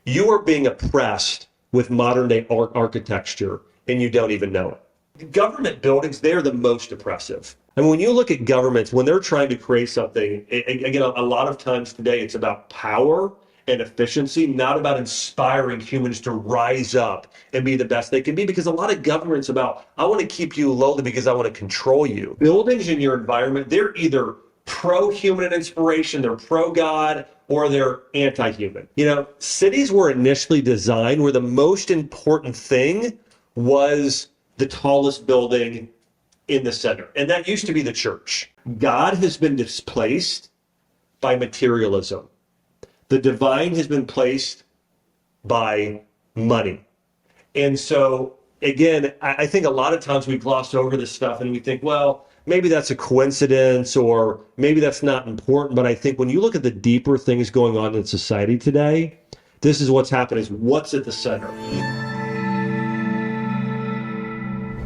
You are being oppressed with modern day architecture and you don't even know it. Government buildings, they're the most oppressive. I mean, when you look at governments, when they're trying to create something, again, a lot of times today it's about power and efficiency, not about inspiring humans to rise up and be the best they can be. Because a lot of government's about, I want to keep you lowly because I want to control you. Buildings in your environment, they're either pro-human inspiration, they're pro-God, or they're anti-human. You know, cities were initially designed where the most important thing was the tallest building in the center. And that used to be the church. God has been displaced by materialism. The divine has been placed by money. And so, again, I think a lot of times we gloss over this stuff and we think, well, maybe that's a coincidence or maybe that's not important. But I think when you look at the deeper things going on in society today, this is what's happening, is what's at the center.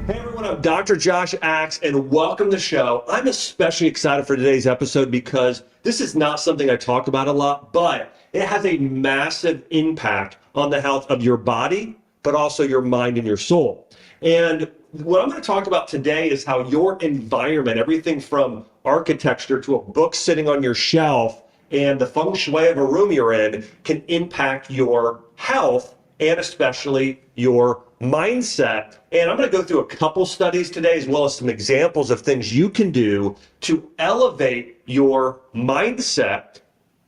Hey everyone, I'm Dr. Josh Axe and welcome to the show. I'm especially excited for today's episode because this is not something I talk about a lot, but it has a massive impact on the health of your body, but also your mind and your soul. And what I'm going to talk about today is how your environment, everything from architecture to a book sitting on your shelf and the feng shui of a room you're in, can impact your health and especially your mindset. And I'm going to go through a couple studies today, as well as some examples of things you can do to elevate your mindset,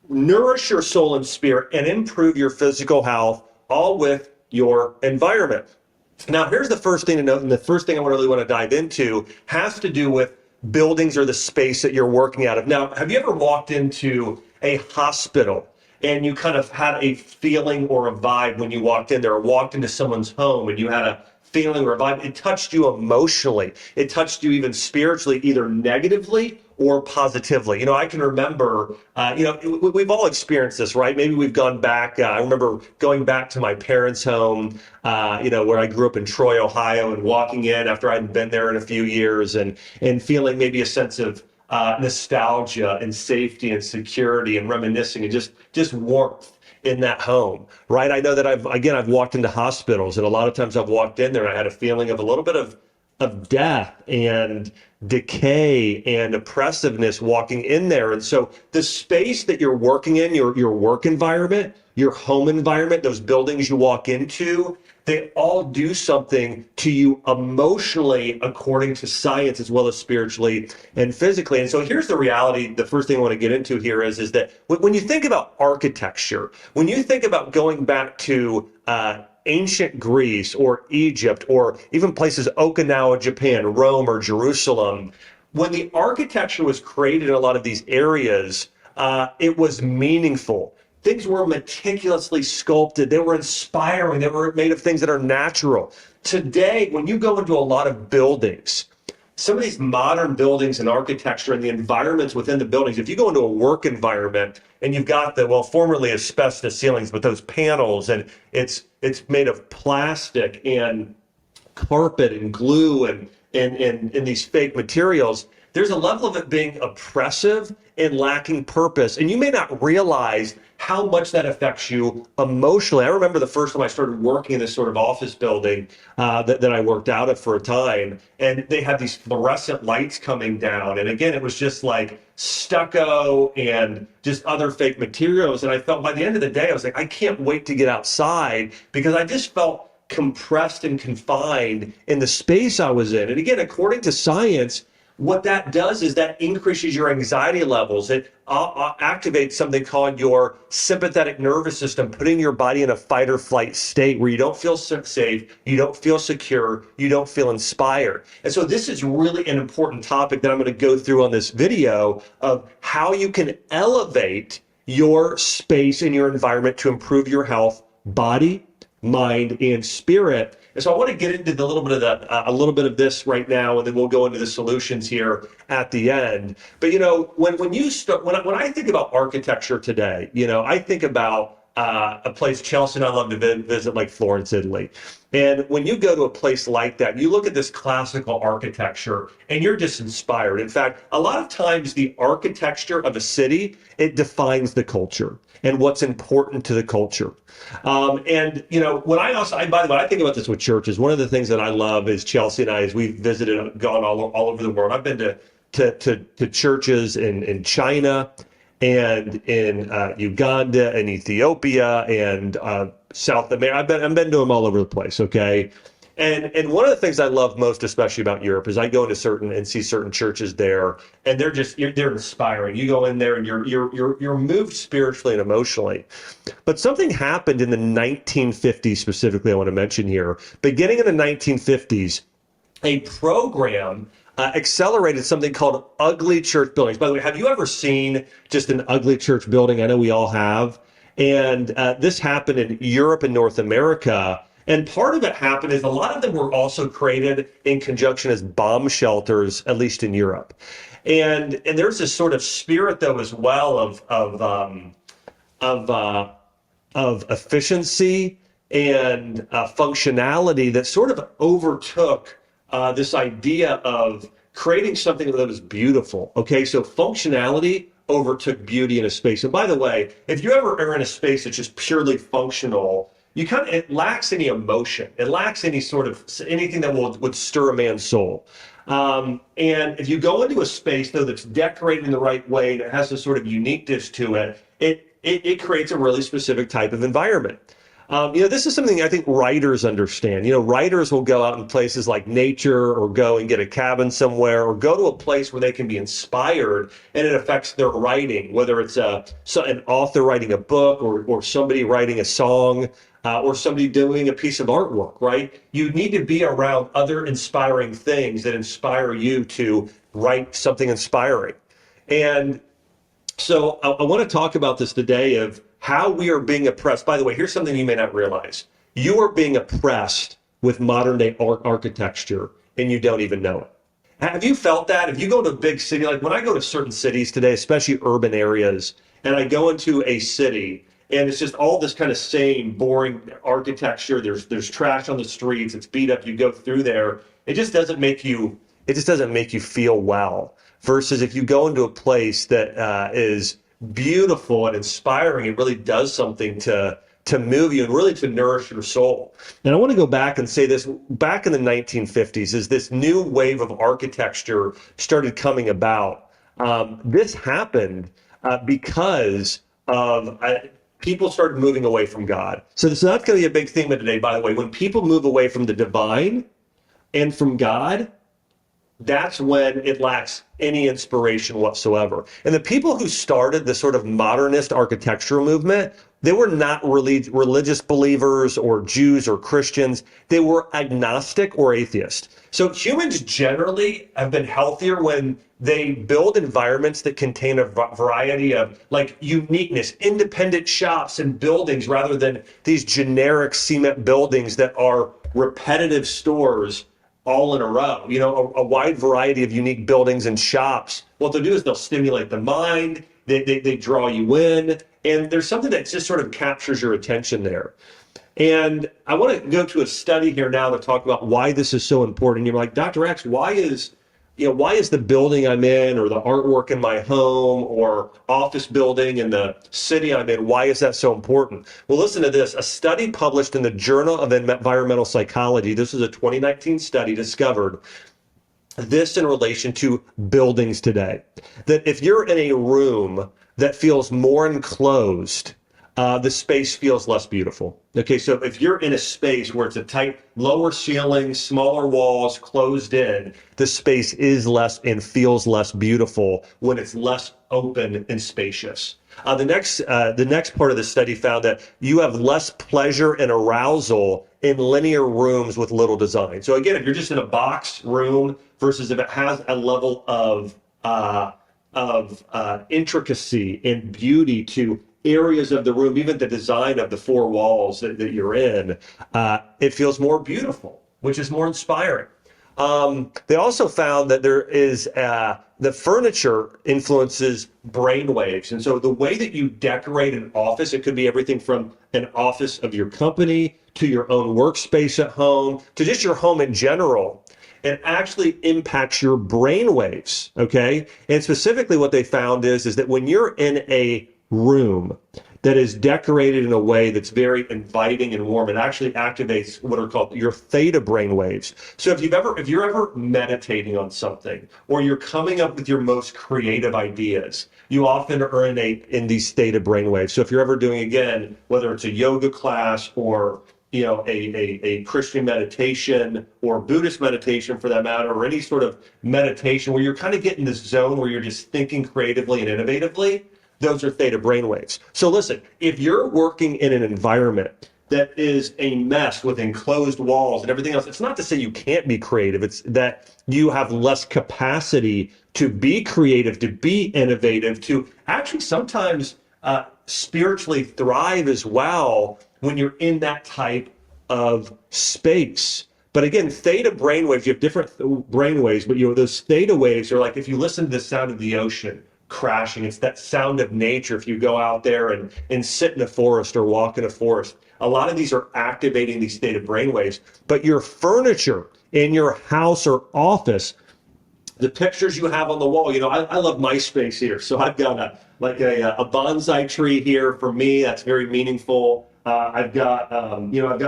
nourish your soul and spirit, and improve your physical health, all with your environment. Now, here's the first thing to note, and the first thing I really want to dive into has to do with buildings or the space that you're working out of. Now, have you ever walked into a hospital and you kind of had a feeling or a vibe when you walked in there, or walked into someone's home and you had a feeling or a vibe? It touched you emotionally. It touched you even spiritually, either negatively or positively. You know, I can remember, we've all experienced this, right? Maybe we've gone back. I remember going back to my parents' home, where I grew up in Troy, Ohio, and walking in after I'd been there in a few years and feeling maybe a sense of nostalgia and safety and security and reminiscing and just warmth in that home, right? I know that I've walked into hospitals, and a lot of times I've walked in there and I had a feeling of a little bit of death and decay and oppressiveness walking in there. And so the space that you're working in, your work environment, your home environment, those buildings you walk into, they all do something to you emotionally, according to science, as well as spiritually and physically. And so here's the reality. The first thing I want to get into here is that when you think about architecture, when you think about going back to ancient Greece or Egypt, or even places, Okinawa, Japan, Rome, or Jerusalem, when the architecture was created in a lot of these areas, it was meaningful. Things were meticulously sculpted. They were inspiring. They were made of things that are natural. Today, when you go into a lot of buildings, some of these modern buildings and architecture and the environments within the buildings, if you go into a work environment and you've got formerly asbestos ceilings, but those panels, and it's made of plastic and carpet and glue and these fake materials, there's a level of it being oppressive and lacking purpose. And you may not realize how much that affects you emotionally. I remember the first time I started working in this sort of office building that I worked out of for a time, and they had these fluorescent lights coming down. And again, it was just like stucco and just other fake materials. And I felt by the end of the day, I was like, I can't wait to get outside, because I just felt compressed and confined in the space I was in. And again, according to science, what that does is that increases your anxiety levels. It activates something called your sympathetic nervous system, putting your body in a fight or flight state where you don't feel safe, you don't feel secure, you don't feel inspired. And so this is really an important topic that I'm going to go through on this video, of how you can elevate your space and your environment to improve your health, body, mind, and spirit. And so I want to get into a little bit of this right now, and then we'll go into the solutions here at the end. But when I think about architecture today, I think about a place Chelsea and I love to visit, like Florence, Italy. And when you go to a place like that, you look at this classical architecture and you're just inspired. In fact, a lot of times the architecture of a city, it defines the culture and what's important to the culture. And you know, by the way, I think about this with churches. One of the things that I love is Chelsea and I, as we've visited, gone all over the world. I've been to churches in China and in Uganda and Ethiopia and South America. I've been to them all over the place. Okay. And one of the things I love most, especially about Europe, is I go into see certain churches there, and they're inspiring. You go in there and you're moved spiritually and emotionally. But something happened in the 1950s specifically. I want to mention here, beginning in the 1950s, a program accelerated something called ugly church buildings. By the way, have you ever seen just an ugly church building? I know we all have. And this happened in Europe and North America. And part of it happened is a lot of them were also created in conjunction as bomb shelters, at least in Europe. And there's this sort of spirit, though, as well of efficiency and functionality that sort of overtook this idea of creating something that was beautiful. Okay, so functionality overtook beauty in a space. And by the way, if you ever are in a space that's just purely functional, it lacks any emotion. It lacks any sort of anything that would stir a man's soul. And if you go into a space though that's decorated in the right way and it has a sort of uniqueness to it, it creates a really specific type of environment. This is something I think writers understand. Writers will go out in places like nature or go and get a cabin somewhere or go to a place where they can be inspired and it affects their writing, whether it's an author writing a book or somebody writing a song or somebody doing a piece of artwork, right? You need to be around other inspiring things that inspire you to write something inspiring. And so I want to talk about this today of how we are being oppressed. By the way, here's something you may not realize. You are being oppressed with modern day architecture and you don't even know it. Have you felt that? If you go to a big city, like when I go to certain cities today, especially urban areas, and I go into a city and it's just all this kind of same boring architecture. There's trash on the streets. It's beat up. You go through there. It just doesn't make you feel well. Versus if you go into a place that is beautiful and inspiring, it really does something to move you and really to nourish your soul. And I want to go back and say this, back in the 1950s, as this new wave of architecture started coming about, this happened because of people started moving away from God. So that's going to be a big theme of today, by the way. When people move away from the divine and from God, that's when it lacks any inspiration whatsoever. And the people who started the sort of modernist architectural movement, they were not really religious believers or Jews or Christians. They were agnostic or atheist. So humans generally have been healthier when they build environments that contain a variety of like uniqueness, independent shops and buildings rather than these generic cement buildings that are repetitive stores all in a row. A wide variety of unique buildings and shops. What they'll do is they'll stimulate the mind, they draw you in, and there's something that just sort of captures your attention there. And I want to go to a study here now to talk about why this is so important. You're like, Dr. Axe, why is the building I'm in or the artwork in my home or office building in the city I'm in, why is that so important? Well, listen to this. A study published in the Journal of Environmental Psychology, this is a 2019 study, discovered this in relation to buildings today. That if you're in a room that feels more enclosed, the space feels less beautiful. Okay, so if you're in a space where it's a tight, lower ceiling, smaller walls, closed in, the space is less and feels less beautiful when it's less open and spacious. The next part of the study found that you have less pleasure and arousal in linear rooms with little design. So again, if you're just in a box room versus if it has a level of intricacy and beauty to areas of the room, even the design of the four walls that you're in, it feels more beautiful, which is more inspiring. They also found that there is the furniture influences brain waves. And so the way that you decorate an office, it could be everything from an office of your company to your own workspace at home to just your home in general. It actually impacts your brain waves, okay? And specifically what they found is that when you're in a room that is decorated in a way that's very inviting and warm, it actually activates what are called your theta brain waves. So if you're ever meditating on something or you're coming up with your most creative ideas, you often are in these theta brain waves. So if you're ever doing, again, whether it's a yoga class or a Christian meditation or Buddhist meditation for that matter, or any sort of meditation where you're kind of getting this zone where you're just thinking creatively and innovatively, those are theta brainwaves. So listen, if you're working in an environment that is a mess with enclosed walls and everything else, it's not to say you can't be creative. It's that you have less capacity to be creative, to be innovative, to actually sometimes spiritually thrive as well when you're in that type of space. But again, theta brainwaves, you have different brainwaves, but those theta waves are like if you listen to the sound of the ocean crashing, it's that sound of nature. If you go out there and sit in a forest or walk in a forest, a lot of these are activating these theta brainwaves. But your furniture in your house or office, the pictures you have on the wall, I love my space here. So I've got a bonsai tree here for me. That's very meaningful. I've got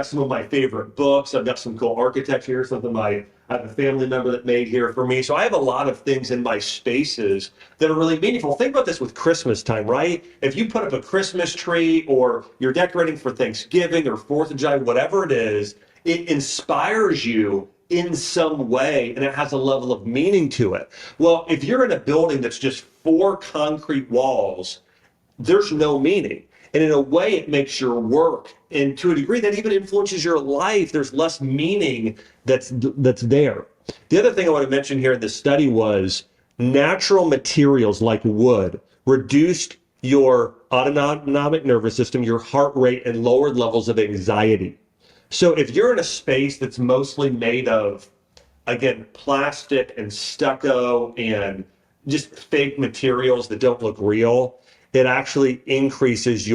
some of my favorite books. I've got some cool architecture here, something I have a family member that made here for me. So I have a lot of things in my spaces that are really meaningful. Think about this with Christmas time, right? If you put up a Christmas tree or you're decorating for Thanksgiving or 4th of July, whatever it is, it inspires you in some way and it has a level of meaning to it. Well, if you're in a building that's just 4 concrete walls, there's no meaning. And in a way, it makes your work, and to a degree, that even influences your life. There's less meaning that's there. The other thing I want to mention here in this study was natural materials like wood reduced your autonomic nervous system, your heart rate, and lowered levels of anxiety. So if you're in a space that's mostly made of, again, plastic and stucco and just fake materials that don't look real, it actually increases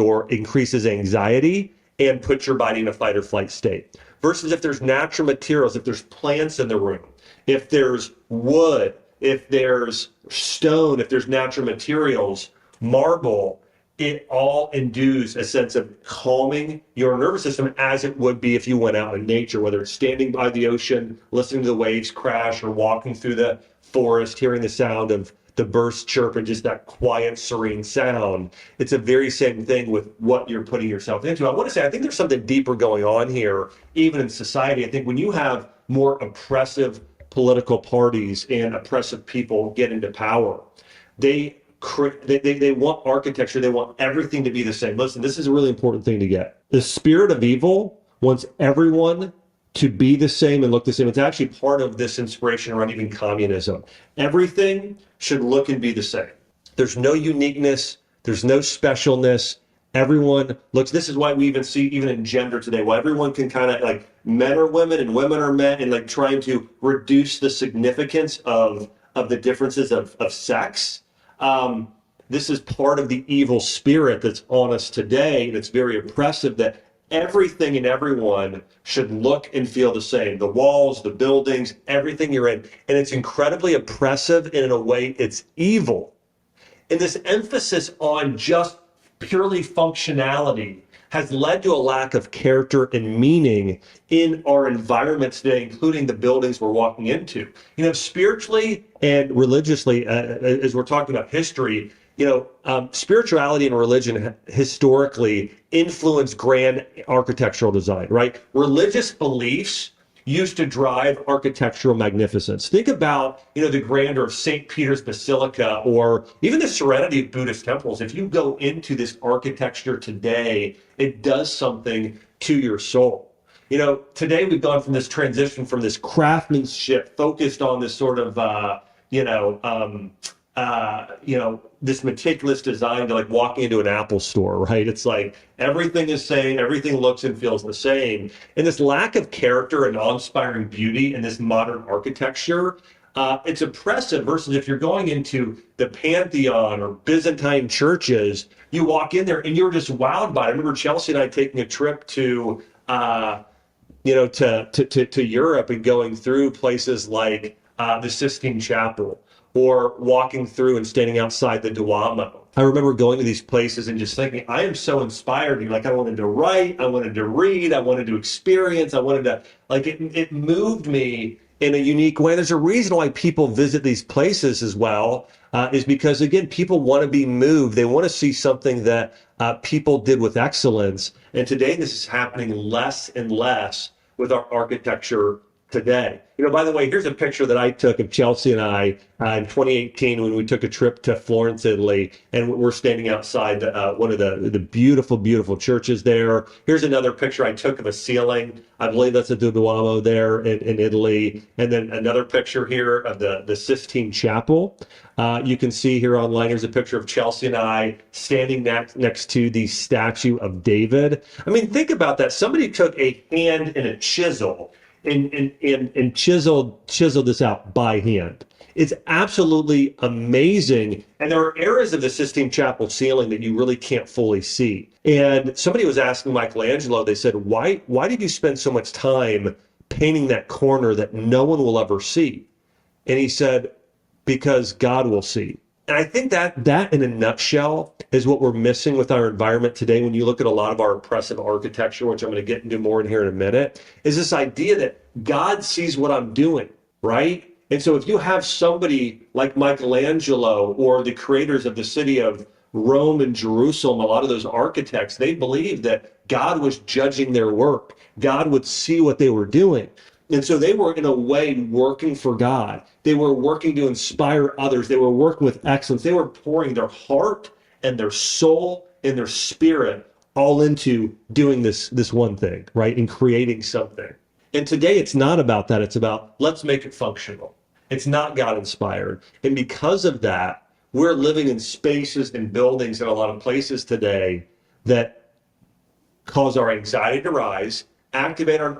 anxiety and puts your body in a fight or flight state. Versus if there's natural materials, if there's plants in the room, if there's wood, if there's stone, if there's natural materials, marble, it all induces a sense of calming your nervous system as it would be if you went out in nature, whether it's standing by the ocean, listening to the waves crash, or walking through the forest, hearing the sound of the birds chirp and just that quiet, serene sound. It's a very same thing with what you're putting yourself into. I want to say, I think there's something deeper going on here, even in society. I think when you have more oppressive political parties and oppressive people get into power, they want architecture. They want everything to be the same. Listen, this is a really important thing to get. The spirit of evil wants everyone to be the same and look the same. It's actually part of this inspiration around even communism. Everything should look and be the same. There's no uniqueness. There's no specialness. Everyone looks. This is why we even see, even in gender today, why everyone can kind of like men are women and women are men, and like trying to reduce the significance of the differences of sex. This is part of the evil spirit that's on us today, and it's very oppressive that everything and everyone should look and feel the same. The walls, the buildings, everything you're in. And it's incredibly oppressive, and in a way, it's evil. And this emphasis on just purely functionality has led to a lack of character and meaning in our environments today, including the buildings we're walking into. Spiritually and religiously, as we're talking about history, spirituality and religion historically influenced grand architectural design, right? Religious beliefs used to drive architectural magnificence. Think about, the grandeur of St. Peter's Basilica or even the serenity of Buddhist temples. If you go into this architecture today, it does something to your soul. Today we've gone from this transition from this craftsmanship focused on this sort of, this meticulous design to like walking into an Apple store, right? It's like everything is same, everything looks and feels the same. And this lack of character and awe-inspiring beauty in this modern architecture, it's oppressive versus if you're going into the Pantheon or Byzantine churches, you walk in there and you're just wowed by it. I remember Chelsea and I taking a trip to to Europe and going through places like the Sistine Chapel or walking through and standing outside the Duomo. I remember going to these places and just thinking, I am so inspired. Like I wanted to write, I wanted to read, I wanted to experience, I wanted to, like it moved me in a unique way. There's a reason why people visit these places as well, is because, again, people want to be moved. They want to see something that people did with excellence. And today, this is happening less and less with our architecture today. By the way, here's a picture that I took of Chelsea and I in 2018 when we took a trip to Florence, Italy, and we're standing outside one of the beautiful, beautiful churches there. Here's another picture I took of a ceiling. I believe that's at the Duomo there in Italy. And then another picture here of the Sistine Chapel. You can see here online, here's a picture of Chelsea and I standing next to the statue of David. I mean, think about that. Somebody took a hand and a chisel and chiseled this out by hand. It's absolutely amazing. And there are areas of the Sistine Chapel ceiling that you really can't fully see. And somebody was asking Michelangelo, they said, why did you spend so much time painting that corner that no one will ever see? And he said, because God will see. And I think that in a nutshell is what we're missing with our environment today. When you look at a lot of our oppressive architecture, which I'm going to get into more in here in a minute, is this idea that God sees what I'm doing, right? And so if you have somebody like Michelangelo or the creators of the city of Rome and Jerusalem, a lot of those architects, they believed that God was judging their work. God would see what they were doing. And so they were, in a way, working for God. They were working to inspire others. They were working with excellence. They were pouring their heart and their soul and their spirit all into doing this one thing, right? And creating something. And today it's not about that. It's about, let's make it functional. It's not God inspired. And because of that, we're living in spaces and buildings in a lot of places today that cause our anxiety to rise, activate our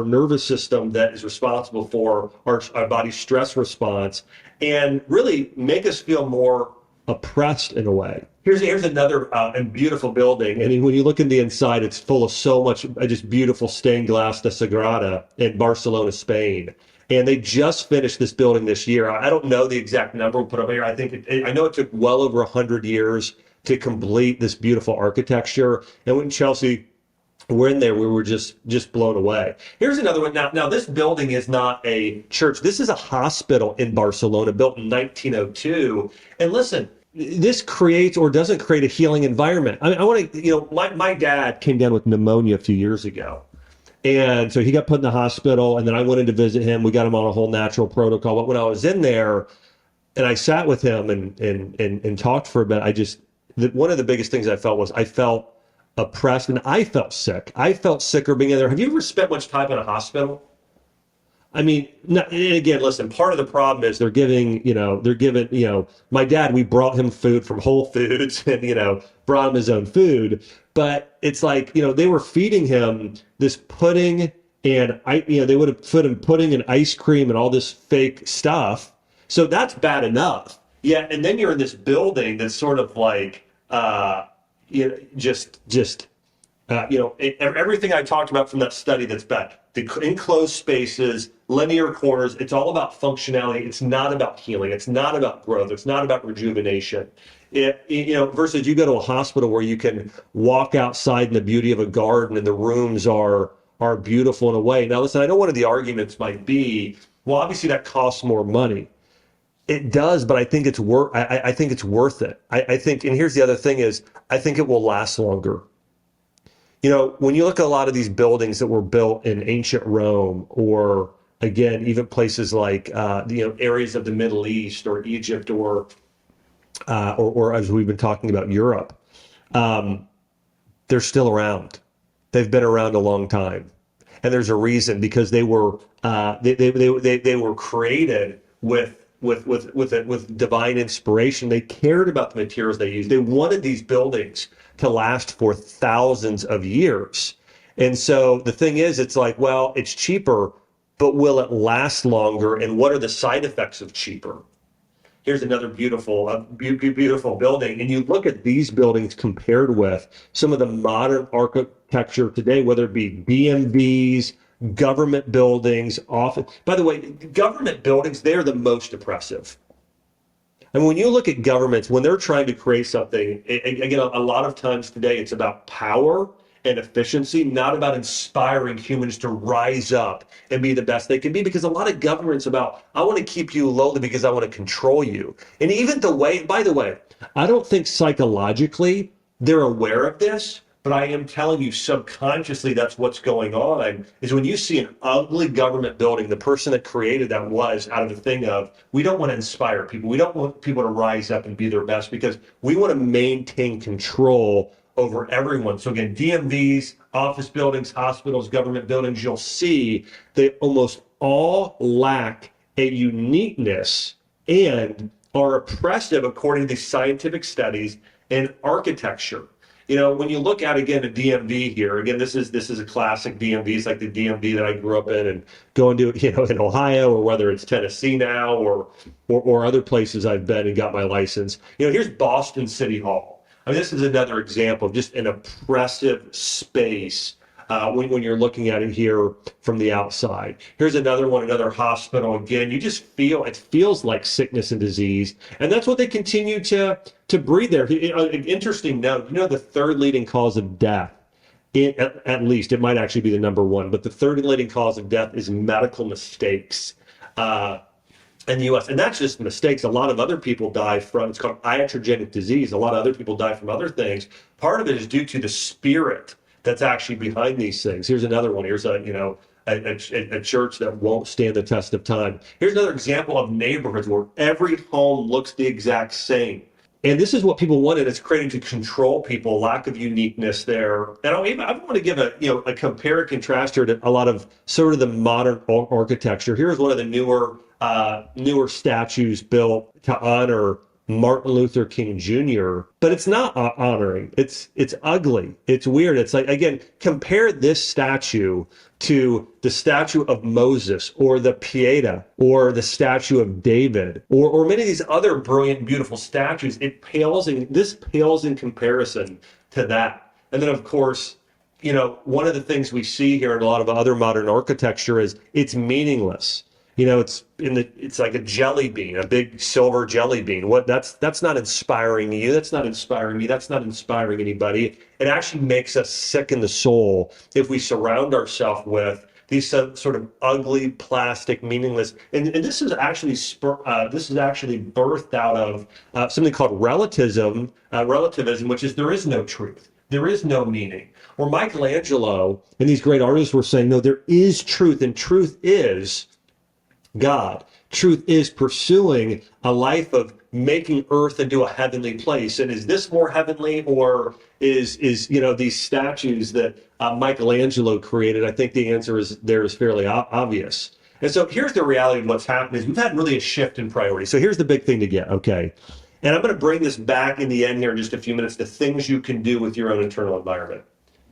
nervous system that is responsible for our body's stress response, and really make us feel more oppressed in a way. Here's another beautiful building, and when you look in the inside, it's full of so much just beautiful stained glass, the Sagrada in Barcelona, Spain. And they just finished this building this year. I don't know the exact number we'll put up here. I know it took well over 100 years to complete this beautiful architecture. And when Chelsea we're in there, we were just blown away. Here's another one. Now this building is not a church. This is a hospital in Barcelona built in 1902. And listen, this creates or doesn't create a healing environment. I want to, my dad came down with pneumonia a few years ago. And so he got put in the hospital, and then I went in to visit him. We got him on a whole natural protocol. But when I was in there and I sat with him and talked for a bit, one of the biggest things I felt oppressed, and I felt sick. I felt sicker being in there. Have you ever spent much time in a hospital? I mean, and again, listen, part of the problem is they're giving, my dad, we brought him food from Whole Foods and, brought him his own food. But it's like, they were feeding him this pudding and they would have put him pudding and ice cream and all this fake stuff. So that's bad enough. Yeah. And then you're in this building that's sort of like, everything I talked about from that study that's bad. The enclosed spaces, linear corners, it's all about functionality. It's not about healing. It's not about growth. It's not about rejuvenation. Versus you go to a hospital where you can walk outside in the beauty of a garden and the rooms are beautiful in a way. Now, listen, I know one of the arguments might be, well, obviously that costs more money. It does, but I think it's worth. I think it's worth it. I think, and here's the other thing is, I think it will last longer. When you look at a lot of these buildings that were built in ancient Rome, or again, even places like areas of the Middle East or Egypt, or as we've been talking about Europe, they're still around. They've been around a long time, and there's a reason, because they were they were created with with divine inspiration. They cared about the materials they used. They wanted these buildings to last for thousands of years. And so the thing is, it's like, well, it's cheaper, but will it last longer? And what are the side effects of cheaper? Here's another beautiful building. And you look at these buildings compared with some of the modern architecture today, whether it be BMVs, government buildings, office. By the way, government buildings, they're the most oppressive. And when you look at governments, when they're trying to create something, again, a lot of times today, it's about power and efficiency, not about inspiring humans to rise up and be the best they can be. Because a lot of government's about, I want to keep you lowly because I want to control you. And even the way, by the way, I don't think psychologically they're aware of this, but I am telling you subconsciously that's what's going on, is when you see an ugly government building, the person that created that was out of the thing of, we don't want to inspire people. We don't want people to rise up and be their best because we want to maintain control over everyone. So again, DMVs, office buildings, hospitals, government buildings, you'll see they almost all lack a uniqueness and are oppressive according to these scientific studies in architecture. You know, when you look at, again, a DMV here, again, this is a classic DMV. It's like the DMV that I grew up in and going to, you know, in Ohio, or whether it's Tennessee now or other places I've been and got my license. You know, here's Boston City Hall. I mean, this is another example of just an oppressive space when you're looking at it here from the outside. Here's another one, another hospital. Again, you just feel, it feels like sickness and disease. And that's what they continue to breed there. An interesting note, you know, the third leading cause of death, at least, it might actually be the number one, but the third leading cause of death is medical mistakes. In the U.S. And that's just mistakes. A lot of other people die from, it's called iatrogenic disease. A lot of other people die from other things. Part of it is due to the spirit that's actually behind these things. Here's another one. Here's a church that won't stand the test of time. Here's another example of neighborhoods where every home looks the exact same. And this is what people wanted. It's creating to control people, lack of uniqueness there. And I want to give a compare and contrast here to a lot of sort of the modern architecture. Here's one of the newer statues built to honor Martin Luther King Jr., but it's not honoring. It's ugly. It's weird. It's like, again, compare this statue to the statue of Moses or the Pieta or the statue of David or many of these other brilliant, beautiful statues. This pales in comparison to that. And then, of course, you know, one of the things we see here in a lot of other modern architecture is it's meaningless. You know, it's like a jelly bean, a big silver jelly bean. That's not inspiring you. That's not inspiring me. That's not inspiring anybody. It actually makes us sick in the soul if we surround ourselves with these sort of ugly, plastic, meaningless. And this is actually birthed out of something called relativism, which is there is no truth. There is no meaning. Or Michelangelo and these great artists were saying, no, there is truth, and truth is God. Truth is pursuing a life of making earth into a heavenly place. And is this more heavenly, or is these statues that Michelangelo created? I think the answer is fairly obvious. And so here's the reality of what's happened is we've had really a shift in priority. So here's the big thing to get, okay? And I'm going to bring this back in the end here in just a few minutes, the things you can do with your own internal environment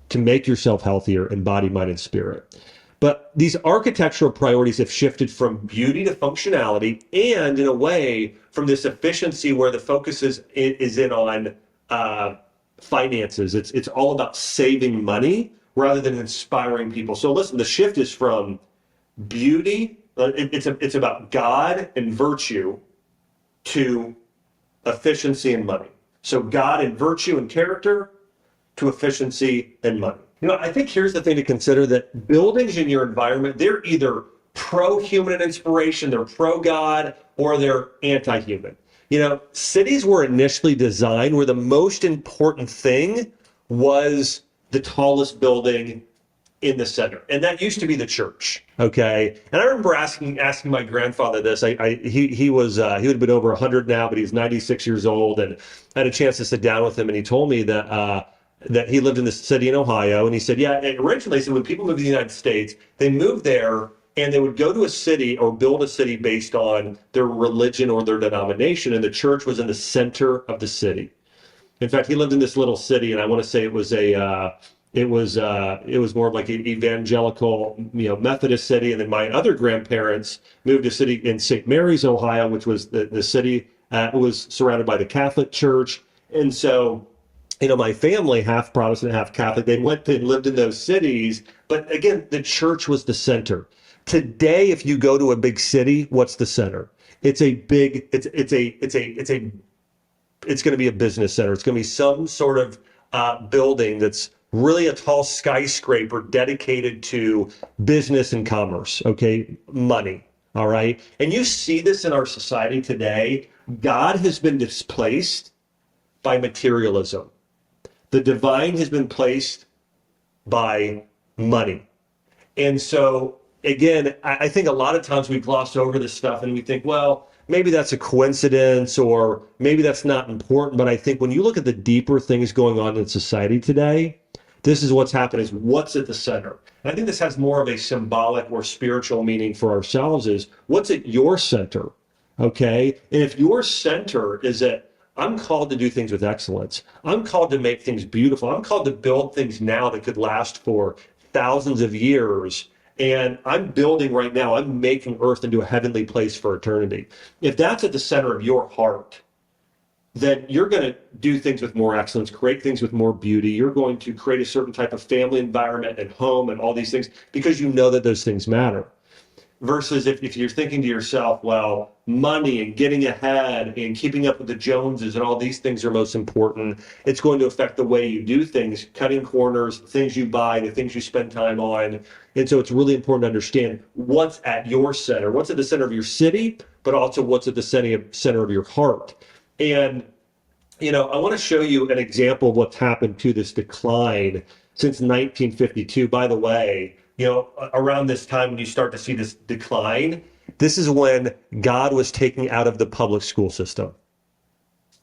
to make yourself healthier in body, mind, and spirit. But these architectural priorities have shifted from beauty to functionality, and in a way from this efficiency where the focus is in on finances. It's all about saving money rather than inspiring people. So listen, the shift is from beauty, it's about God and virtue, to efficiency and money. So God and virtue and character to efficiency and money. You know, I think here's the thing to consider, that buildings in your environment, they're either pro-human and inspiration, they're pro-God, or they're anti-human. You know, cities were initially designed where the most important thing was the tallest building in the center. And that used to be the church. Okay. And I remember asking my grandfather this. He would have been over 100 now, but he's 96 years old. And I had a chance to sit down with him, and he told me that he lived in this city in Ohio. And he said, yeah, originally, so when people moved to the United States, they moved there and they would go to a city or build a city based on their religion or their denomination, and the church was in the center of the city. In fact, he lived in this little city, and I want to say it was more of like an evangelical, Methodist city. And then my other grandparents moved to a city in St. Mary's, Ohio, which was the city was surrounded by the Catholic Church. And so, my family, half Protestant, half Catholic, they went and lived in those cities. But again, the church was the center. Today, if you go to a big city, what's the center? It's going to be a business center. It's going to be some sort of building that's really a tall skyscraper dedicated to business and commerce, okay? Money, all right? And you see this in our society today. God has been displaced by materialism. The divine has been placed by money. And so, again, I think a lot of times we gloss over this stuff and we think, well, maybe that's a coincidence or maybe that's not important. But I think when you look at the deeper things going on in society today, this is what's happened, is what's at the center. And I think this has more of a symbolic or spiritual meaning for ourselves, is what's at your center, okay? And if your center is that I'm called to do things with excellence, I'm called to make things beautiful, I'm called to build things now that could last for thousands of years, and I'm building right now, I'm making earth into a heavenly place for eternity. If that's at the center of your heart, then you're going to do things with more excellence, create things with more beauty. You're going to create a certain type of family environment and home and all these things because you know that those things matter. Versus if you're thinking to yourself, well, money and getting ahead and keeping up with the Joneses and all these things are most important, it's going to affect the way you do things, cutting corners, things you buy, the things you spend time on. And so it's really important to understand what's at your center, what's at the center of your city, but also what's at the center of your heart. And, I want to show you an example of what's happened to this decline since 1952. By the way, around this time when you start to see this decline, this is when God was taking out of the public school system.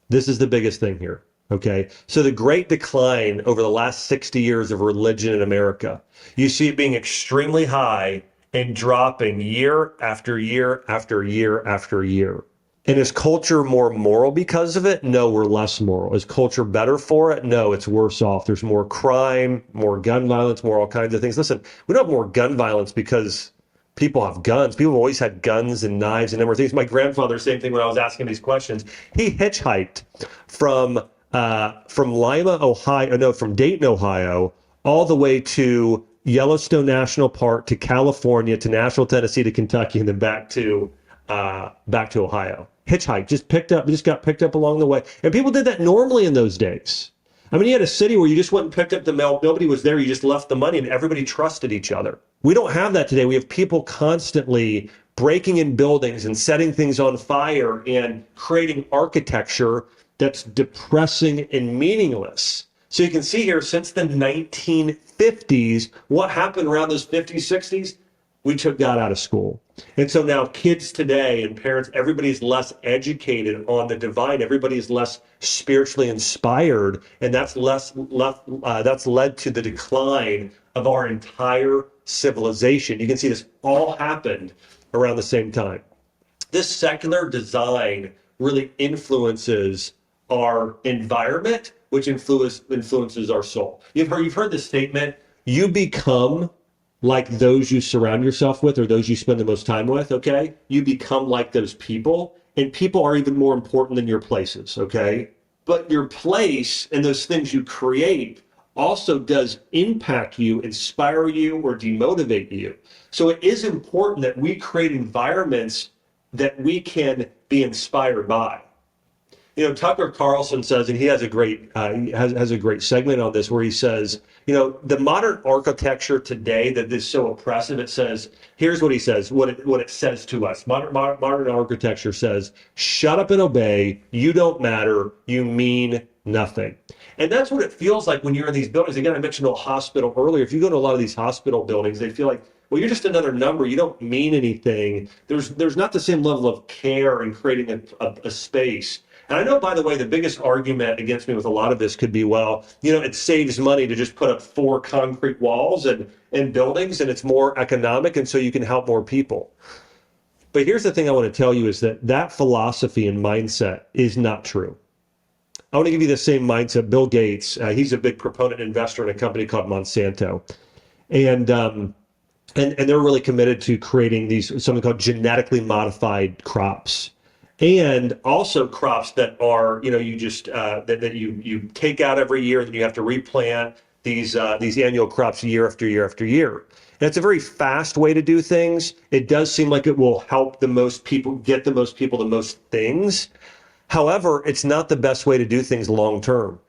This is the biggest thing here, okay? So the great decline over the last 60 years of religion in America, you see it being extremely high and dropping year after year after year after year. And is culture more moral because of it? No, we're less moral. Is culture better for it? No, it's worse off. There's more crime, more gun violence, more all kinds of things. Listen, we don't have more gun violence because people have guns. People have always had guns and knives and a number of things. My grandfather, same thing when I was asking these questions. He hitchhiked from Lima, Ohio, no, from Dayton, Ohio, all the way to Yellowstone National Park, to California, to Nashville, Tennessee, to Kentucky, and then back to Ohio. Hitchhike, just got picked up along the way. And people did that normally in those days. I mean, you had a city where you just went and picked up the mail. Nobody was there. You just left the money and everybody trusted each other. We don't have that today. We have people constantly breaking in buildings and setting things on fire and creating architecture that's depressing and meaningless. So you can see here, since the 1950s, what happened around those 50s, 60s? We took God out of school. And so now kids today and parents, everybody's less educated on the divine. Everybody's less spiritually inspired. And that's led to the decline of our entire civilization. You can see this all happened around the same time. This secular design really influences our environment, which influences our soul. You've heard this statement, you become like those you surround yourself with or those you spend the most time with, okay? You become like those people, and people are even more important than your places, okay? But your place and those things you create also does impact you, inspire you, or demotivate you. So it is important that we create environments that we can be inspired by. Tucker Carlson says, and he has a great has a great segment on this where he says, the modern architecture today that is so oppressive, it says, here's what he says, what it says to us. Modern architecture says, shut up and obey. You don't matter. You mean nothing. And that's what it feels like when you're in these buildings. Again, I mentioned a hospital earlier. If you go to a lot of these hospital buildings, they feel like, well, you're just another number. You don't mean anything. There's not the same level of care in creating a space. And I know, by the way, the biggest argument against me with a lot of this could be, well, it saves money to just put up 4 concrete walls and buildings, and it's more economic, and so you can help more people. But here's the thing I want to tell you is that philosophy and mindset is not true. I want to give you the same mindset. Bill Gates, he's a big proponent investor in a company called Monsanto. And they're really committed to creating something called genetically modified crops. And also crops that are, you just that you take out every year, and then you have to replant these annual crops year after year after year. And it's a very fast way to do things. It does seem like it will help the most people, get the most people the most things. However, it's not the best way to do things long term.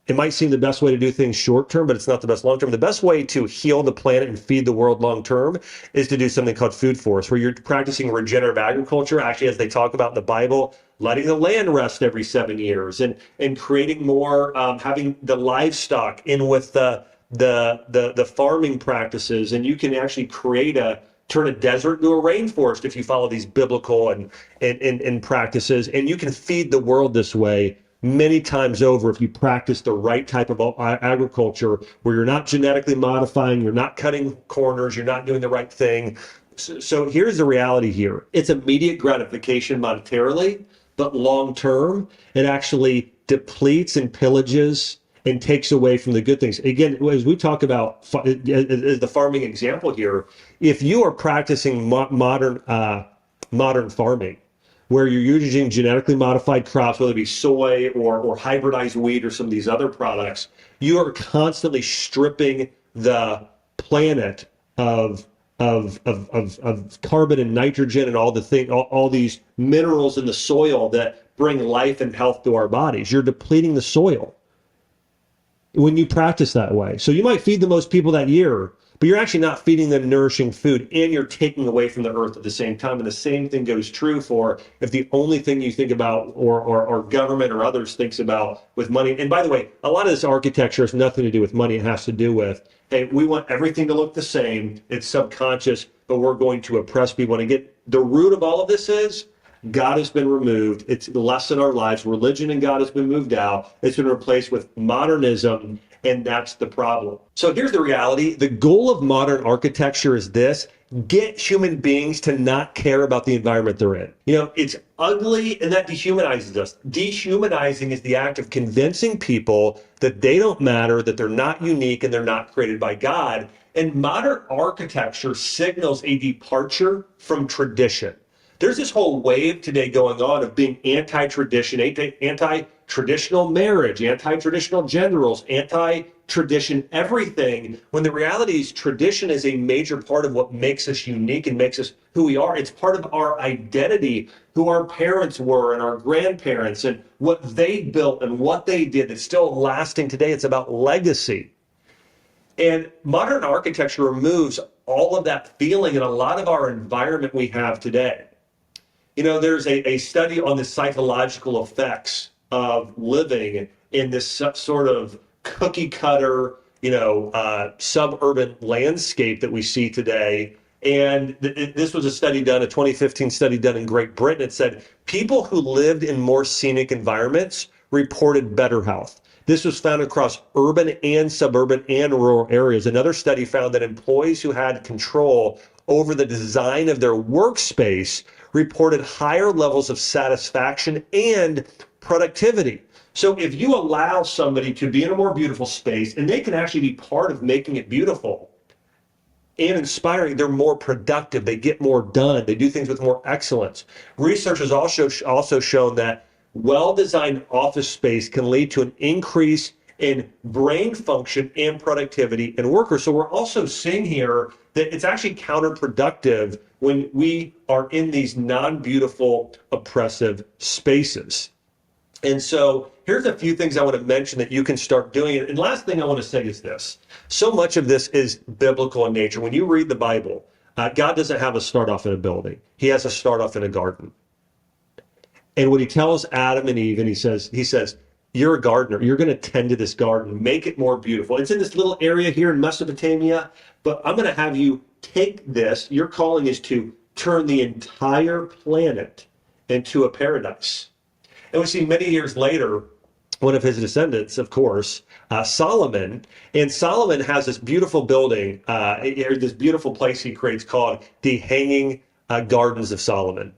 It might seem the best way to do things short term, but it's not the best long term. The best way to heal the planet and feed the world long term is to do something called food forest, where you're practicing regenerative agriculture, actually, as they talk about in the Bible, letting the land rest every 7 years and creating more, having the livestock in with the farming practices. And you can actually turn a desert into a rainforest if you follow these biblical and practices. And you can feed the world this way many times over if you practice the right type of agriculture, where you're not genetically modifying, you're not cutting corners, you're not doing the right thing. So here's the reality here. It's immediate gratification monetarily, but long term, it actually depletes and pillages and takes away from the good things. Again, as we talk about the farming example here, if you are practicing modern farming, where you're using genetically modified crops, whether it be soy or hybridized wheat or some of these other products, you are constantly stripping the planet of carbon and nitrogen and all these minerals in the soil that bring life and health to our bodies. You're depleting the soil when you practice that way. So you might feed the most people that year, but you're actually not feeding them nourishing food, and you're taking away from the earth at the same time. And the same thing goes true for if the only thing you think about or government or others thinks about with money. And by the way, a lot of this architecture has nothing to do with money. It has to do with, hey, we want everything to look the same. It's subconscious, but we're going to oppress people. And again, the root of all of this is God has been removed. It's less in our lives. Religion and God has been moved out. It's been replaced with modernism, and that's the problem. So here's the reality. The goal of modern architecture is this: get human beings to not care about the environment they're in. It's ugly, and that dehumanizes us. Dehumanizing is the act of convincing people that they don't matter, that they're not unique, and they're not created by God. And modern architecture signals a departure from tradition. There's this whole wave today going on of being anti-tradition, anti-traditional marriage, anti-traditional gender roles, anti-tradition everything, when the reality is tradition is a major part of what makes us unique and makes us who we are. It's part of our identity, who our parents were and our grandparents and what they built and what they did. It's still lasting today. It's about legacy. And modern architecture removes all of that feeling in a lot of our environment we have today. There's a study on the psychological effects of living in this sort of cookie cutter, suburban landscape that we see today. And this was a 2015 study done in Great Britain. It said people who lived in more scenic environments reported better health. This was found across urban and suburban and rural areas. Another study found that employees who had control over the design of their workspace reported higher levels of satisfaction and productivity. So if you allow somebody to be in a more beautiful space, and they can actually be part of making it beautiful and inspiring, they're more productive, they get more done, they do things with more excellence. Research has also shown that well-designed office space can lead to an increase in brain function and productivity in workers. So we're also seeing here that it's actually counterproductive when we are in these non-beautiful, oppressive spaces. And so here's a few things I want to mention that you can start doing. And last thing I want to say is this. So much of this is biblical in nature. When you read the Bible, God doesn't have us start off in a building. He has us start off in a garden. And when he tells Adam and Eve, and he says, you're a gardener. You're going to tend to this garden, make it more beautiful. It's in this little area here in Mesopotamia, but I'm going to have you take this. Your calling is to turn the entire planet into a paradise. And we see many years later, one of his descendants, of course, Solomon. And Solomon has this beautiful building, this beautiful place he creates called the Hanging Gardens of Solomon.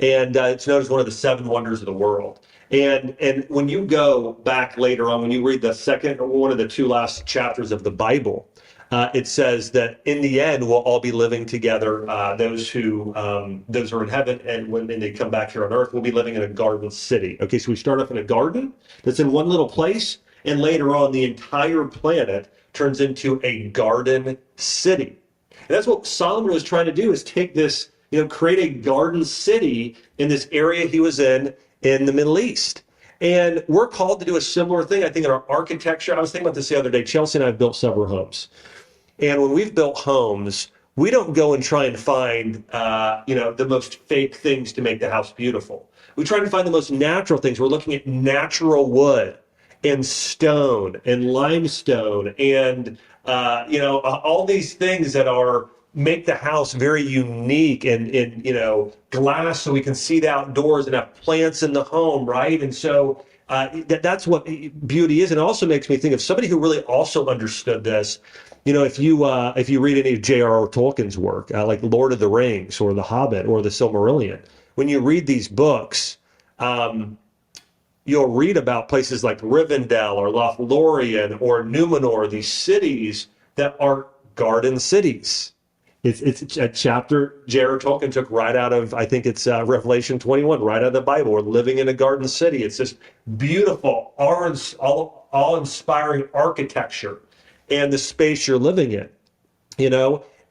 And it's known as one of the seven wonders of the world. And when you go back later on, when you read the second or one of the two last chapters of the Bible, it says that in the end we'll all be living together. Those who are in heaven, and when they come back here on earth, we'll be living in a garden city. Okay, so we start off in a garden that's in one little place, and later on the entire planet turns into a garden city. And that's what Solomon was trying to do: is take this, create a garden city in this area he was in the Middle East. And we're called to do a similar thing, I think, in our architecture. I was thinking about this the other day. Chelsea and I have built several homes. And when we've built homes, we don't go and try and find, the most fake things to make the house beautiful. We try to find the most natural things. We're looking at natural wood and stone and limestone and, all these things that make the house very unique, and glass so we can see the outdoors and have plants in the home, right? And so that's what beauty is. And it also makes me think of somebody who really also understood this. If you read any of J.R.R. Tolkien's work, like Lord of the Rings or The Hobbit or The Silmarillion, when you read these books, you'll read about places like Rivendell or Lothlorien or Numenor, these cities that are garden cities. It's a chapter J.R.R. Tolkien took right out of, I think it's Revelation 21, right out of the Bible. We're living in a garden city. It's this beautiful, awe-inspiring architecture and the space you're living in,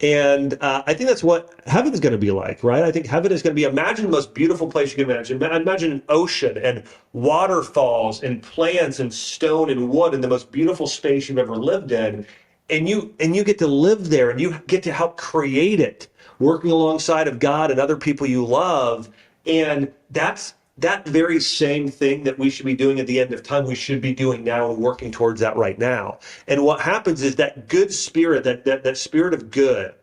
And I think that's what heaven is going to be like, right? I think heaven is going to be, imagine the most beautiful place you can imagine. Imagine an ocean and waterfalls and plants and stone and wood and the most beautiful space you've ever lived in. And you get to live there, and you get to help create it, working alongside of God and other people you love. And that's that very same thing that we should be doing at the end of time, we should be doing now and working towards that right now. And what happens is that good spirit, that spirit of good,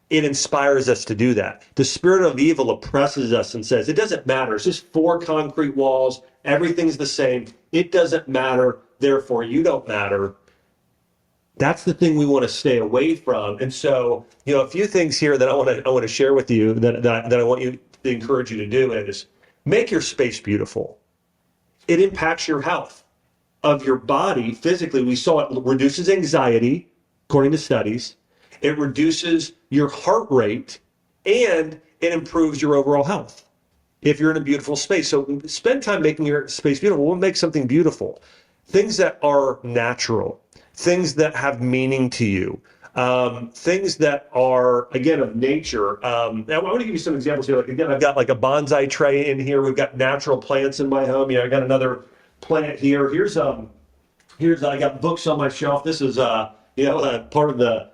it inspires us to do that. The spirit of evil oppresses us and says, it doesn't matter. It's just four concrete walls. Everything's the same. It doesn't matter. Therefore, you don't matter. That's the thing we want to stay away from. And so, a few things here that I want to share with you that I want you to encourage you to do is make your space beautiful. It impacts your health of your body physically. We saw it reduces anxiety, according to studies. It reduces your heart rate, and it improves your overall health if you're in a beautiful space. So spend time making your space beautiful. We'll make something beautiful. Things that are natural. Things that have meaning to you, things that are, again, of nature. Now, I want to give you some examples here. Like, again, I've got like a bonsai tray in here. We've got natural plants in my home. I got another plant here. Here's I got books on my shelf. This is, part of the,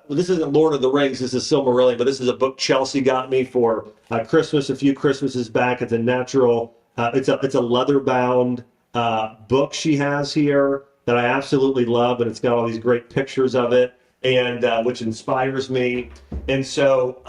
this isn't Lord of the Rings. This is Silmarillion, but this is a book Chelsea got me for Christmas a few Christmases back. It's a natural, it's a leather bound book she has here that I absolutely love, and it's got all these great pictures of it, and which inspires me. And so,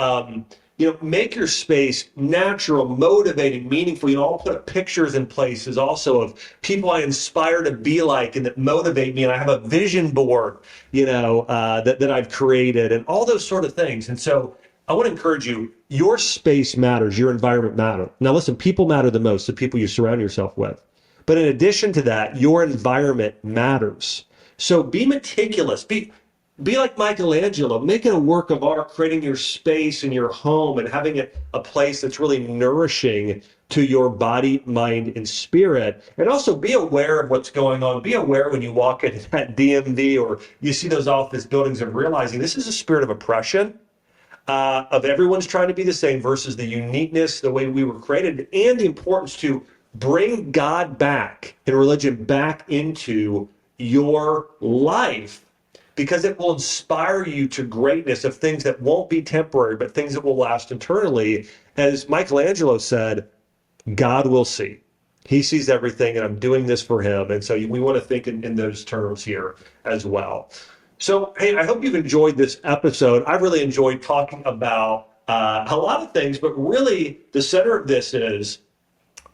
make your space natural, motivating, meaningful. I'll put pictures in places also of people I inspire to be like and that motivate me. And I have a vision board, that I've created, and all those sort of things. And so I want to encourage you, your space matters, your environment matters. Now listen, people matter the most, the people you surround yourself with. But in addition to that, your environment matters. So be meticulous. Be like Michelangelo. Make it a work of art, creating your space in your home and having it a place that's really nourishing to your body, mind, and spirit. And also be aware of what's going on. Be aware when you walk into that DMV or you see those office buildings of realizing this is a spirit of oppression, of everyone's trying to be the same versus the uniqueness, the way we were created, and the importance to bring God back and religion back into your life, because it will inspire you to greatness of things that won't be temporary, but things that will last eternally. As Michelangelo said, God will see. He sees everything, and I'm doing this for him. And so we want to think in those terms here as well. So, hey, I hope you've enjoyed this episode. I've really enjoyed talking about a lot of things, but really the center of this is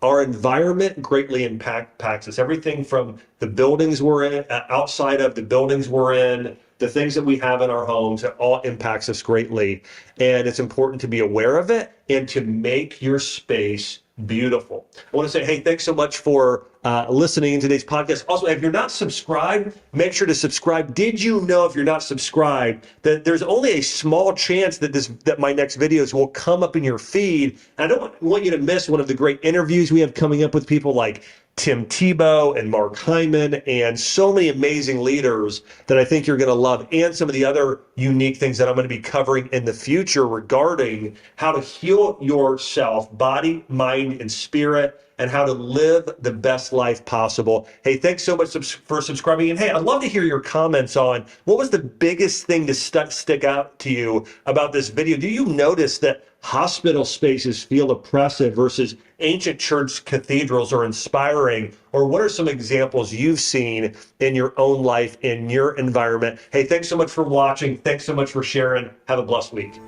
Our environment greatly impacts us. Everything from the buildings we're in, outside of the buildings we're in, the things that we have in our homes, it all impacts us greatly. And it's important to be aware of it and to make your space beautiful. I want to say, hey, thanks so much for listening in today's podcast. Also, if you're not subscribed, make sure to subscribe. Did you know, if you're not subscribed, that there's only a small chance that my next videos will come up in your feed? And I don't want you to miss one of the great interviews we have coming up with people like Tim Tebow and Mark Hyman and so many amazing leaders that I think you're going to love, and some of the other unique things that I'm going to be covering in the future regarding how to heal yourself, body, mind, and spirit, and how to live the best life possible. Hey, thanks so much for subscribing. And hey, I'd love to hear your comments on what was the biggest thing to stick out to you about this video. Do you notice that hospital spaces feel oppressive versus ancient church cathedrals are inspiring? Or what are some examples you've seen in your own life, in your environment? Hey, thanks so much for watching. Thanks so much for sharing. Have a blessed week.